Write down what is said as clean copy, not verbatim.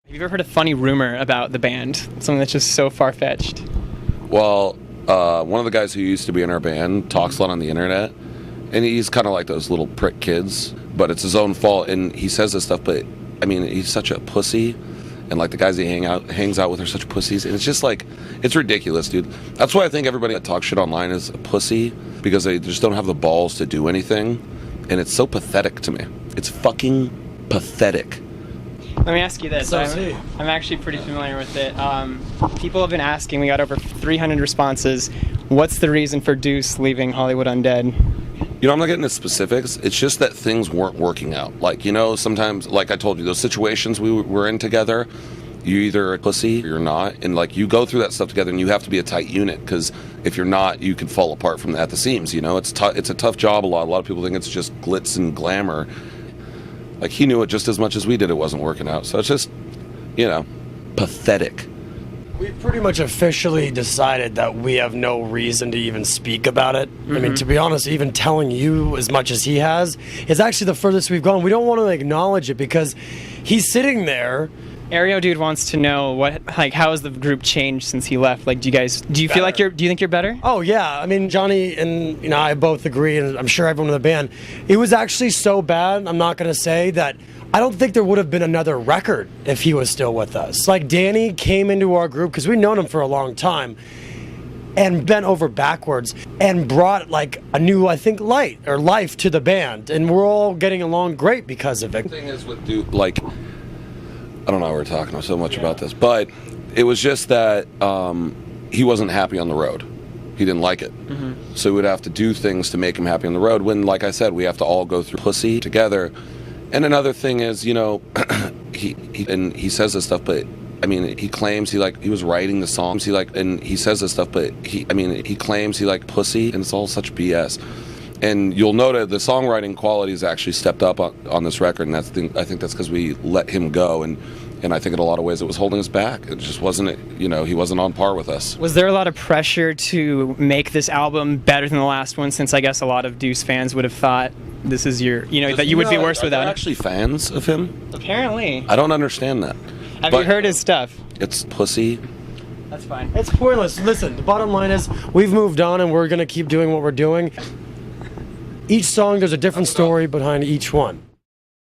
Have you ever heard a funny rumor about the band? Something that's just so far-fetched. Well, one of the guys who used to be in our band talks a lot on the internet, and he's kind of like those little prick kids, but it's his own fault, and he says this stuff, but, I mean, he's such a pussy, and, like, the guys he hangs out with are such pussies, and it's just, like, it's ridiculous, dude. That's why I think everybody that talks shit online is a pussy, because they just don't have the balls to do anything, and it's so pathetic to me. It's fucking pathetic. Let me ask you this. I'm actually pretty familiar with it. People have been asking, we got over 300 responses, what's the reason for Deuce leaving Hollywood Undead? You know, I'm not getting into specifics. It's just that things weren't working out. Like, you know, sometimes, like I told you, those situations we were in together, you're either a pussy or you're not. And, like, you go through that stuff together, and you have to be a tight unit, because if you're not, you can fall apart from that at the seams, you know? It's a tough job. A lot of people think it's just glitz and glamour. Like, he knew it just as much as we did it wasn't working out. So it's just, you know, pathetic. We pretty much officially decided that we have no reason to even speak about it. Mm-hmm. I mean, to be honest, even telling you as much as he has is actually the furthest we've gone. We don't want to acknowledge it because he's sitting there. Aereo Dude wants to know how has the group changed since he left? Like, do you feel like do you think you're better? Oh yeah, I mean, Johnny and I both agree, and I'm sure everyone in the band. It was actually so bad. I'm not gonna say that. I don't think there would have been another record if he was still with us. Like, Danny came into our group because we've known him for a long time, and bent over backwards and brought like a new, I think, light or life to the band, and we're all getting along great because of it. The thing is with Duke, like, I don't know why we're talking so much about this, but it was just that he wasn't happy on the road. He didn't like it. Mm-hmm. So we would have to do things to make him happy on the road when, like I said, we have to all go through pussy together. And another thing is, you know, he says this stuff, but I mean, he claims he was writing the songs. He says this stuff, but he claims he pussy, and it's all such BS. And you'll note the songwriting quality has actually stepped up on this record, and I think that's because we let him go, and I think in a lot of ways it was holding us back. It just wasn't, you know, he wasn't on par with us. Was there a lot of pressure to make this album better than the last one, since I guess a lot of Deuce fans would have thought this is that you would be worse without it? Actually fans of him? Apparently. I don't understand that. Have you heard his stuff? It's pussy. That's fine. It's pointless. Listen, the bottom line is we've moved on and we're going to keep doing what we're doing. Each song, there's a different story behind each one.